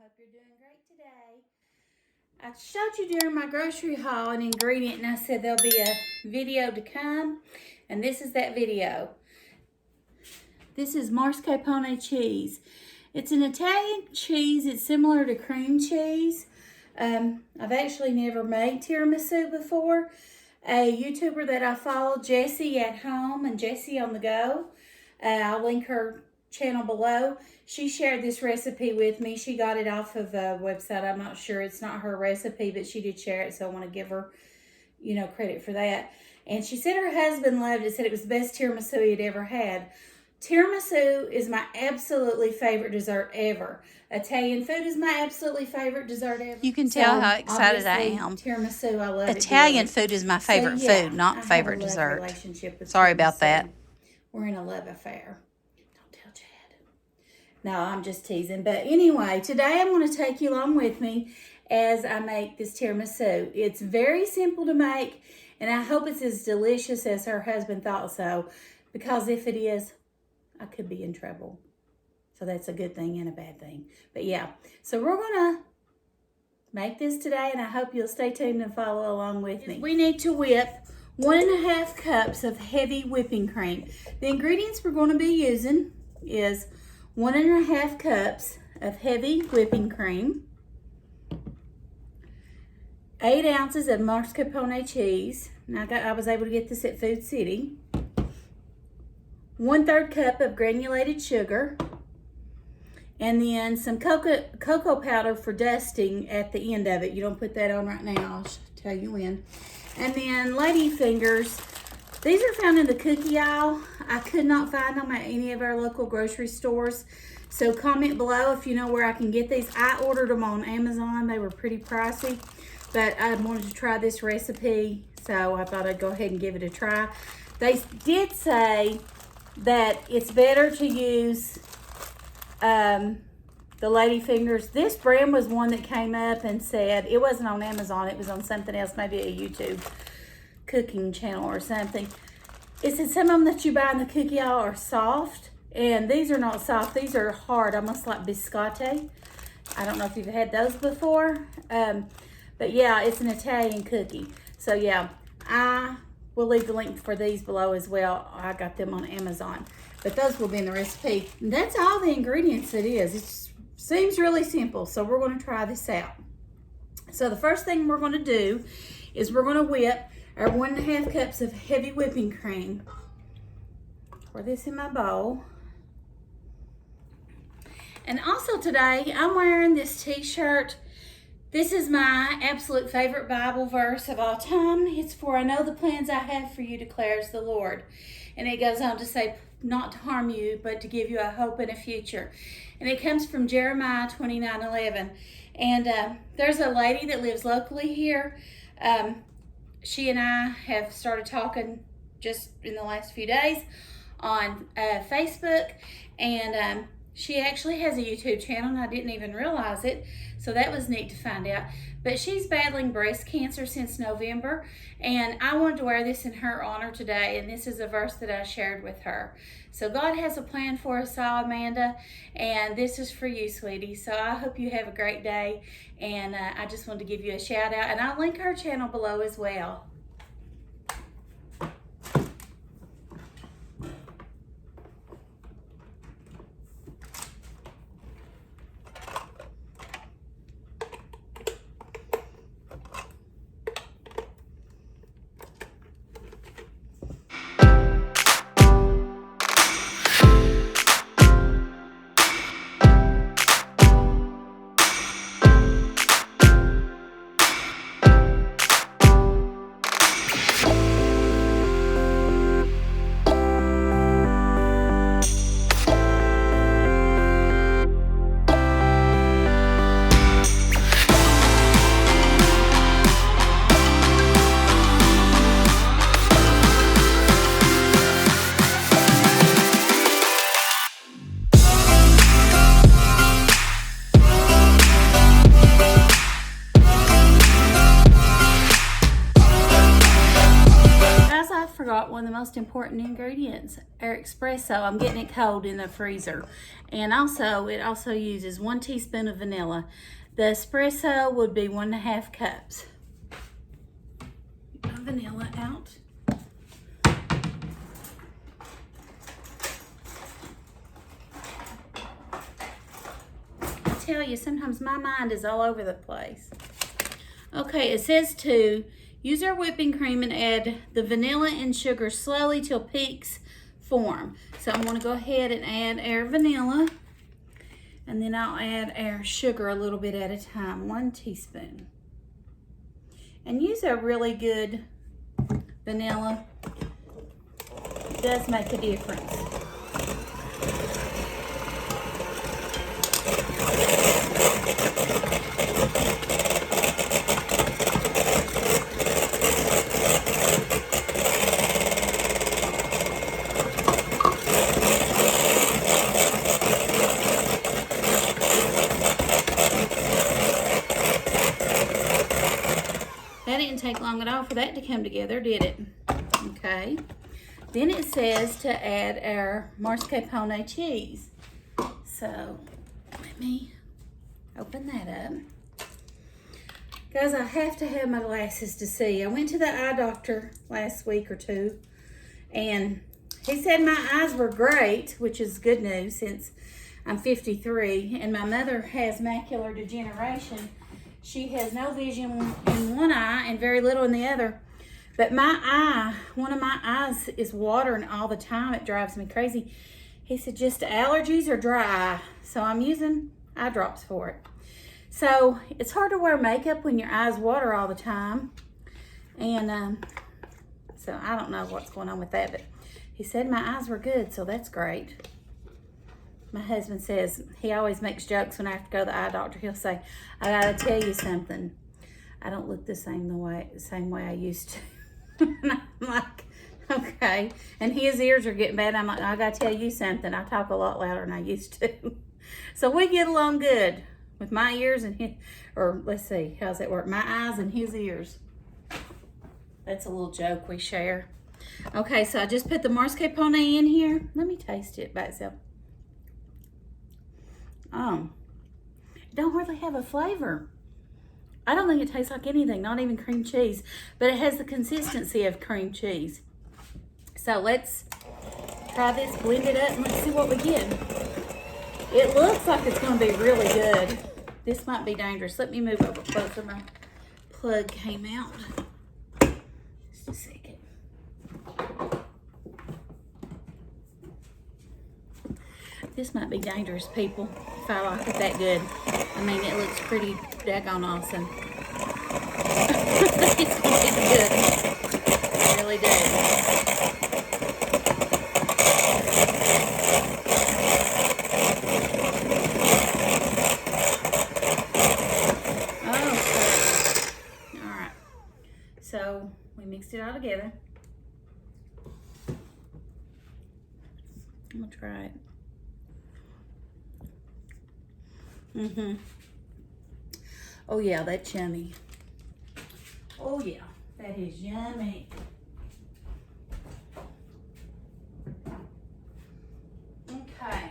hope you're doing great today. I showed you during my grocery haul an ingredient and I said there'll be a video to come, and this is that video. This is mascarpone cheese. It's an Italian cheese. It's similar to cream cheese. I've actually never made tiramisu before. A YouTuber that I follow, Jessie at Home and Jessie on the Go, I'll link her channel below. She shared this recipe with me. She got it off of a website. I'm not sure. It's not her recipe, but she did share it, so I want to give her, credit for that. And she said her husband loved it, said it was the best tiramisu he'd ever had. Tiramisu is my absolutely favorite dessert ever. Italian food is my absolutely favorite dessert ever. You can tell how excited I am. Tiramisu, I love Italian food is my favorite food, not favorite dessert. Sorry about that. We're in a love affair. Don't tell Chad. No, I'm just teasing. But anyway, today I'm going to take you along with me as I make this tiramisu. It's very simple to make, and I hope it's as delicious as her husband thought so, because if it is, I could be in trouble. So that's a good thing and a bad thing. But yeah, so we're going to make this today, and I hope you'll stay tuned and follow along with me. We need to whip 1.5 cups of heavy whipping cream. The ingredients we're going to be using is 1.5 cups of heavy whipping cream, 8 ounces of mascarpone cheese. Now I was able to get this at Food City. 1/3 cup of granulated sugar, and then some cocoa powder for dusting at the end of it. You don't put that on right now. I'll tell you when. And then lady fingers. These are found in the cookie aisle. I could not find them at any of our local grocery stores. So comment below if you know where I can get these. I ordered them on Amazon. They were pretty pricey, but I wanted to try this recipe, so I thought I'd go ahead and give it a try. They did say that it's better to use the lady fingers. This brand was one that came up and said, it wasn't on Amazon, it was on something else, maybe a YouTube cooking channel or something. It said some of them that you buy in the cookie aisle are soft, and these are not soft. These are hard, almost like biscotti. I don't know if you've had those before, but yeah, it's an Italian cookie. So yeah, we'll leave the link for these below as well. I got them on Amazon. But those will be in the recipe. And that's all the ingredients it is. It seems really simple. So we're going to try this out. So the first thing we're going to do is we're going to whip our 1.5 cups of heavy whipping cream. Pour this in my bowl. And also today, I'm wearing this t-shirt. This is my absolute favorite Bible verse of all time. It's for, I know the plans I have for you, declares the Lord. And it goes on to say, not to harm you, but to give you a hope and a future. And it comes from Jeremiah 29:11. And there's a lady that lives locally here. She and I have started talking just in the last few days on Facebook. And she actually has a YouTube channel, and I didn't even realize it. So that was neat to find out. But she's battling breast cancer since November, and I wanted to wear this in her honor today, and this is a verse that I shared with her. So God has a plan for us all, Amanda, and this is for you, sweetie. So I hope you have a great day, and I just wanted to give you a shout out, and I'll link her channel below as well. most important ingredients, our espresso. I'm getting it cold in the freezer. And also, it also uses 1 teaspoon of vanilla. The espresso would be 1.5 cups. Get my vanilla out. I tell you, sometimes my mind is all over the place. Okay, it says to use our whipping cream and add the vanilla and sugar slowly till peaks form. So I'm going to go ahead and add our vanilla, and then I'll add our sugar a little bit at a time, 1 teaspoon. And use a really good vanilla. It does make a difference. That didn't take long at all for that to come together, did it? Okay. Then it says to add our mascarpone cheese. So let me open that up. Guys, I have to have my glasses to see. I went to the eye doctor last week or two, and he said my eyes were great, which is good news since I'm 53, and my mother has macular degeneration. She has no vision in one eye and very little in the other. But my eye, one of my eyes is watering all the time. It drives me crazy. He said just allergies or dry eye. So I'm using eye drops for it. So it's hard to wear makeup when your eyes water all the time. And so I don't know what's going on with that. But he said my eyes were good, so that's great. My husband says he always makes jokes when I have to go to the eye doctor. He'll say, I gotta tell you something. I don't look the same way I used to. And I'm like, okay. And his ears are getting bad. I'm like, I gotta tell you something. I talk a lot louder than I used to. So we get along good with my ears and his, or let's see, how's that work? My eyes and his ears. That's a little joke we share. Okay, so I just put the mascarpone in here. Let me taste it by itself. It don't hardly have a flavor. I don't think it tastes like anything, not even cream cheese, but it has the consistency of cream cheese. So let's try this, blend it up, and let's see what we get. It looks like it's going to be really good. This might be dangerous. Let me move over closer. My plug came out. Just a second. This might be dangerous, people, if I like it that good. I mean, it looks pretty daggone awesome. It's going to be good. I really do. Oh, all right. So we mixed it all together. I'm going to try it. Oh yeah, that's yummy. Oh yeah, that is yummy. Okay.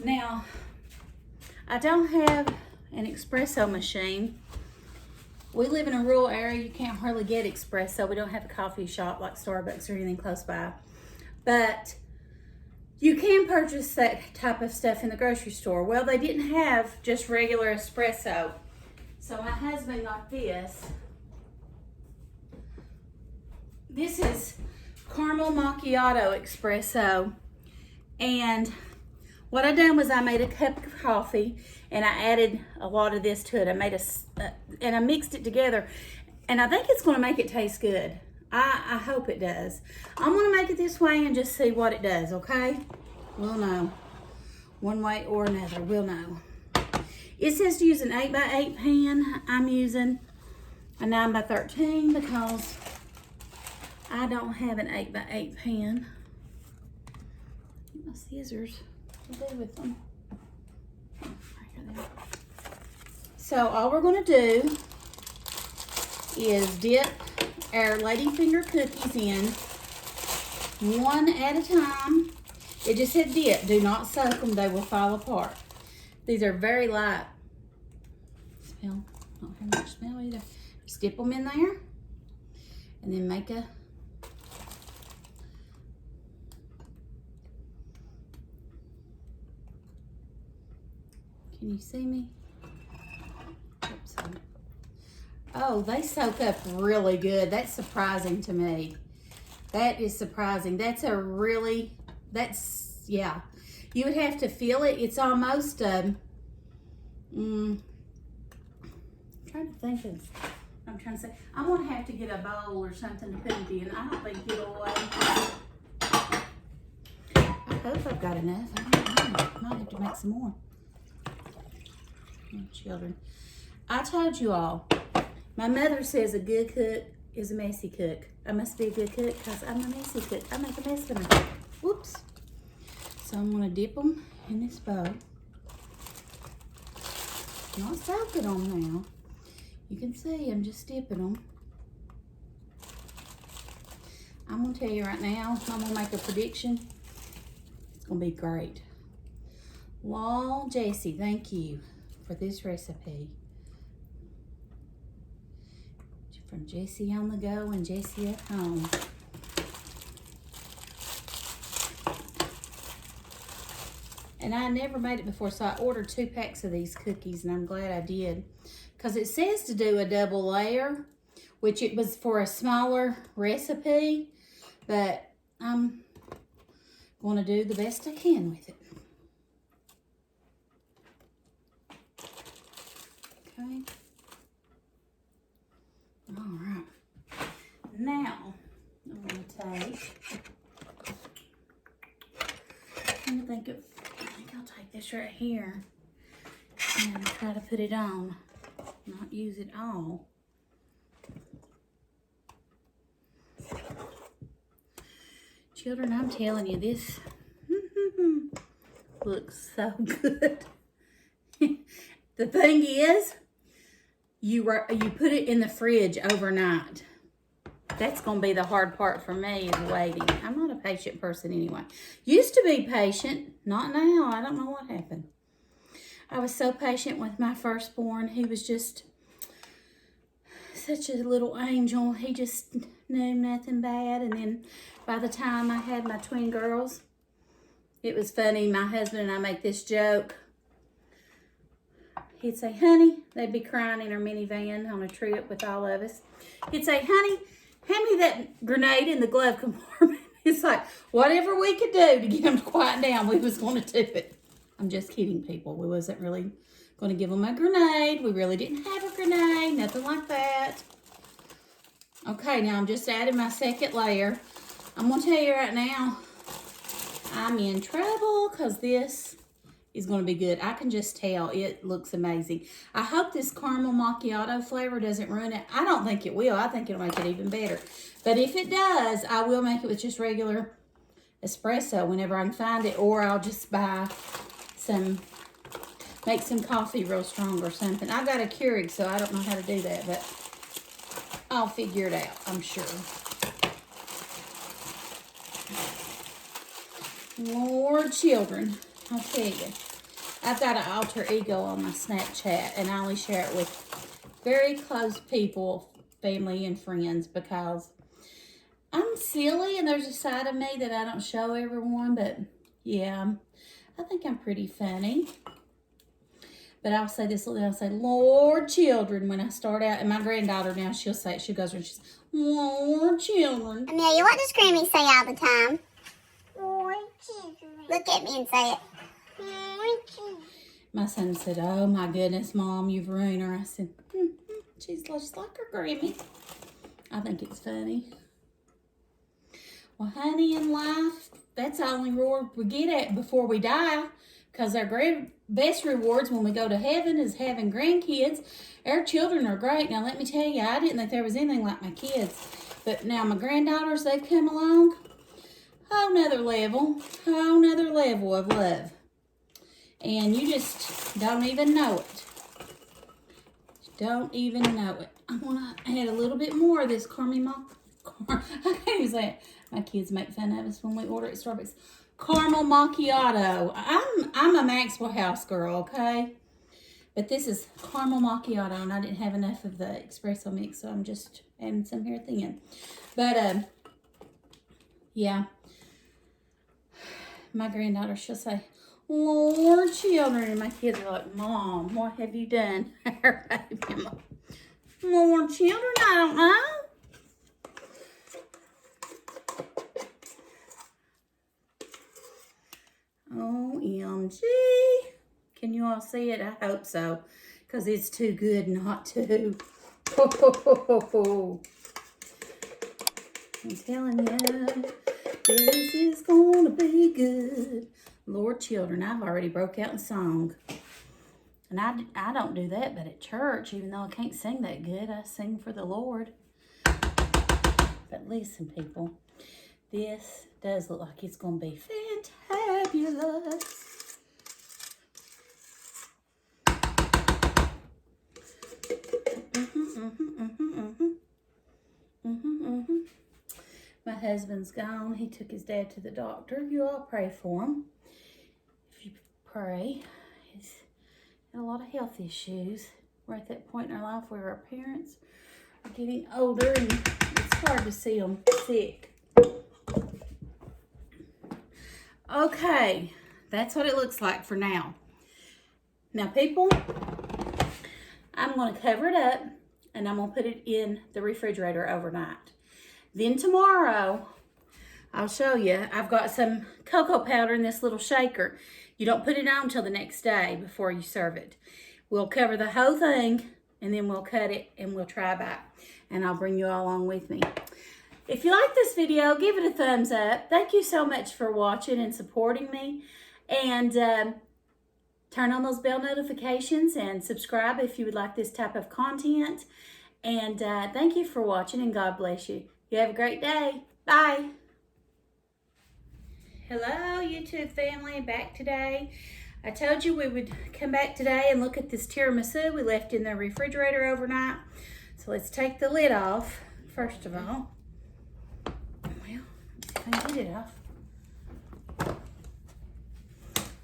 Now, I don't have an espresso machine. We live in a rural area. You can't hardly get espresso. We don't have a coffee shop like Starbucks or anything close by. But you can purchase that type of stuff in the grocery store. Well, they didn't have just regular espresso. So my husband got this. This is caramel macchiato espresso. And what I done was I made a cup of coffee and I added a lot of this to it. I made and I mixed it together. And I think it's going to make it taste good. I hope it does. I'm going to make it this way and just see what it does, okay? We'll know. One way or another, we'll know. It says to use an 8x8 pan. I'm using a 9x13 because I don't have an 8x8 pan. Get my scissors. What do I do with them? Right here they are. So all we're going to do is dip our ladyfinger cookies in one at a time. It just said dip. Do not soak them. They will fall apart. These are very light. Smell. Don't have much smell either. Just dip them in there. And then make a... Can you see me? Oops. Oh, they soak up really good. That's surprising to me. That is surprising. That's a really, yeah. You would have to feel it. It's almost, I'm trying to think of, I'm trying to say, I'm going to have to get a bowl or something to put it in. I don't think it'll weigh. I hope I've got enough. I don't know. I might have to make some more. Oh, children. I told you all, my mother says a good cook is a messy cook. I must be a good cook because I'm a messy cook. I make a mess of them. Whoops. So I'm going to dip them in this bowl. Not soaking them now. You can see I'm just dipping them. I'm going to tell you right now, I'm going to make a prediction. It's going to be great. Well, Jessie, thank you for this recipe. From Jessie on the go and Jessie at home. And I never made it before, so I ordered 2 packs of these cookies, and I'm glad I did. Because it says to do a double layer, which it was for a smaller recipe, but I'm going to do the best I can with it. Okay. All right. Now, I'm going to take, I think I'll take this right here and try to put it on, not use it all. Children, I'm telling you, this looks so good. The thing is, you put it in the fridge overnight. That's going to be the hard part for me, is waiting. I'm not a patient person anyway. Used to be patient, not now. I don't know what happened. I was so patient with my firstborn. He was just such a little angel. He just knew nothing bad. And then by the time I had my twin girls, it was funny. My husband and I make this joke. He'd say, honey, they'd be crying in our minivan on a trip with all of us. He'd say, honey, hand me that grenade in the glove compartment. It's like, whatever we could do to get them to quiet down, we was going to do it. I'm just kidding, people. We wasn't really going to give them a grenade. We really didn't have a grenade, nothing like that. Okay, now I'm just adding my second layer. I'm going to tell you right now, I'm in trouble because this is going to be good. I can just tell it looks amazing. I hope this caramel macchiato flavor doesn't ruin it. I don't think it will. I think it'll make it even better. But if it does, I will make it with just regular espresso whenever I can find it, or I'll just buy some, make some coffee real strong or something. I got a Keurig, so I don't know how to do that, but I'll figure it out, I'm sure. Lord, children, I'll tell you. I've got an alter ego on my Snapchat, and I only share it with very close people, family and friends, because I'm silly, and there's a side of me that I don't show everyone, but yeah, I think I'm pretty funny. But I'll say this, I'll say, Lord, children, when I start out, and my granddaughter now, she'll say it, she goes and she says, Lord, children. Amelia, what does Grammy say all the time? Lord, children. Look at me and say it. My son said, oh my goodness, Mom, you've ruined her. I said, she's just like her Grammy. I think it's funny. Well, honey, in life, that's the only reward we get at before we die, because our best rewards when we go to heaven is having grandkids. Our children are great. Now, let me tell you, I didn't think there was anything like my kids. But now my granddaughters, they've come along. Whole nother level of love. And you just don't even know it. Don't even know it. I'm gonna add a little bit more of this I can't even say it. My kids make fun of us when we order at Starbucks. Caramel macchiato. I'm a Maxwell House girl, okay? But this is caramel macchiato, and I didn't have enough of the espresso mix, so I'm just adding some here at the end. But yeah. My granddaughter, she'll say, Lord, children. And my kids are like, Mom, what have you done? Lord, children, I don't know. OMG. Can you all see it? I hope so. Because it's too good not to. I'm telling you, this is going to be good. Lord, children, I've already broke out in song. And I don't do that, but at church, even though I can't sing that good, I sing for the Lord. But listen, people, this does look like it's going to be fantabulous. My husband's gone. He took his dad to the doctor. You all pray for him. If you pray, he's got a lot of health issues. We're at that point in our life where our parents are getting older and it's hard to see them sick. Okay, that's what it looks like for now. Now, people, I'm going to cover it up and I'm going to put it in the refrigerator overnight. Then tomorrow, I'll show you, I've got some cocoa powder in this little shaker. You don't put it on until the next day before you serve it. We'll cover the whole thing and then we'll cut it and we'll try back. And I'll bring you all along with me. If you like this video, give it a thumbs up. Thank you so much for watching and supporting me. And turn on those bell notifications and subscribe if you would like this type of content. And thank you for watching and God bless you. You have a great day. Bye. Hello, YouTube family. Back today. I told you we would come back today and look at this tiramisu we left in the refrigerator overnight. So let's take the lid off, first of all. Well, let's see if I can get it off.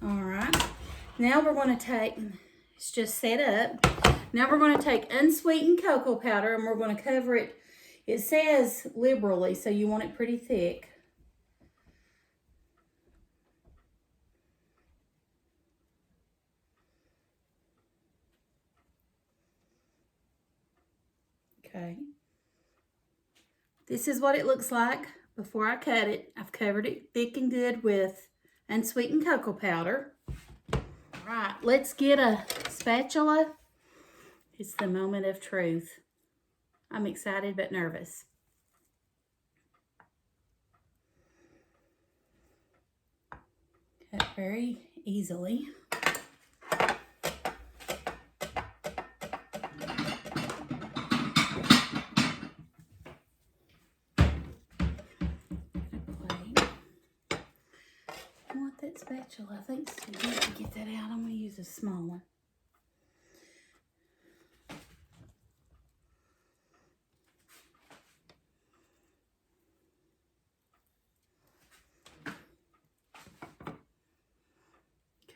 All right. Now we're going to take, it's just set up. Now we're going to take unsweetened cocoa powder and we're going to cover it. It says liberally, so you want it pretty thick. Okay. This is what it looks like before I cut it. I've covered it thick and good with unsweetened cocoa powder. All right, let's get a spatula. It's the moment of truth. I'm excited but nervous. Cut very easily. I want that spatula. I think it's too big to get that out. I'm going to use a small one.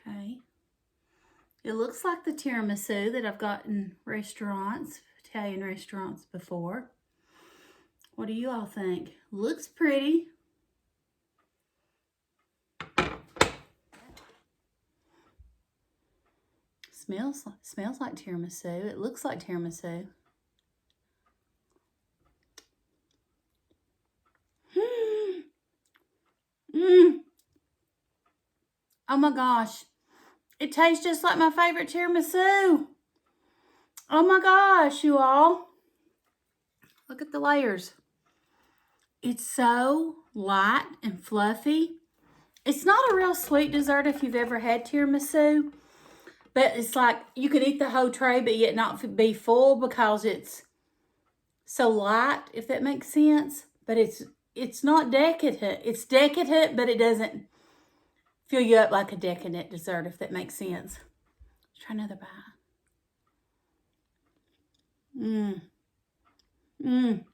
Okay. It looks like the tiramisu that I've got in restaurants, Italian restaurants before. What do you all think? Looks pretty. Smells like tiramisu. It looks like tiramisu. Oh my gosh. It tastes just like my favorite tiramisu. Oh my gosh, you all. Look at the layers. It's so light and fluffy. It's not a real sweet dessert if you've ever had tiramisu. But it's like you could eat the whole tray but yet not be full because it's so light, if that makes sense. But it's not decadent. It's decadent, but it doesn't fill you up like a decadent dessert, if that makes sense. Let's try another bite. Mmm. Mmm.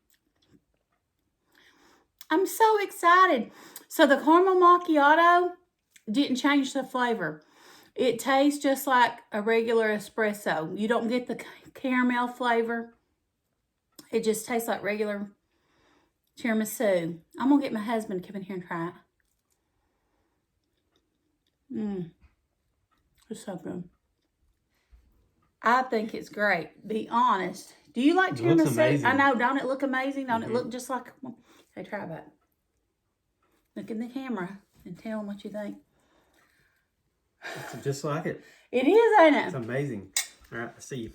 I'm so excited. So the caramel macchiato didn't change the flavor. It tastes just like a regular espresso. You don't get the caramel flavor. It just tastes like regular tiramisu. I'm going to get my husband to come in here and try it. Mmm. It's so good. I think it's great. Be honest. Do you like tiramisu? It looks amazing. I know. Don't it look amazing? Don't it look just like... Okay, try that. Look in the camera and tell them what you think. It's just like it. It is, ain't it? It's amazing. All right, I see you.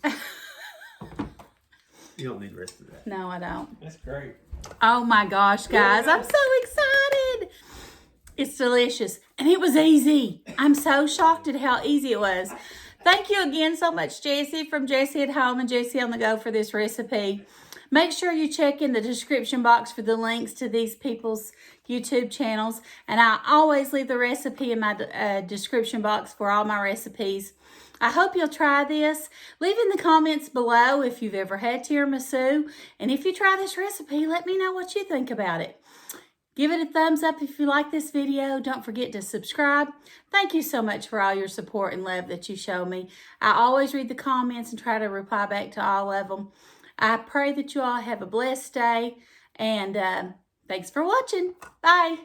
You don't need the rest of that. No, I don't. That's great. Oh my gosh, guys. I'm so excited. It's delicious. And it was easy. I'm so shocked at how easy it was. Thank you again so much, Jessie, from Jessie at Home and Jessie on the Go for this recipe. Make sure you check in the description box for the links to these people's YouTube channels. And I always leave the recipe in my description box for all my recipes. I hope you'll try this. Leave in the comments below if you've ever had tiramisu. And if you try this recipe, let me know what you think about it. Give it a thumbs up if you like this video. Don't forget to subscribe. Thank you so much for all your support and love that you show me. I always read the comments and try to reply back to all of them. I pray that you all have a blessed day, and thanks for watching. Bye.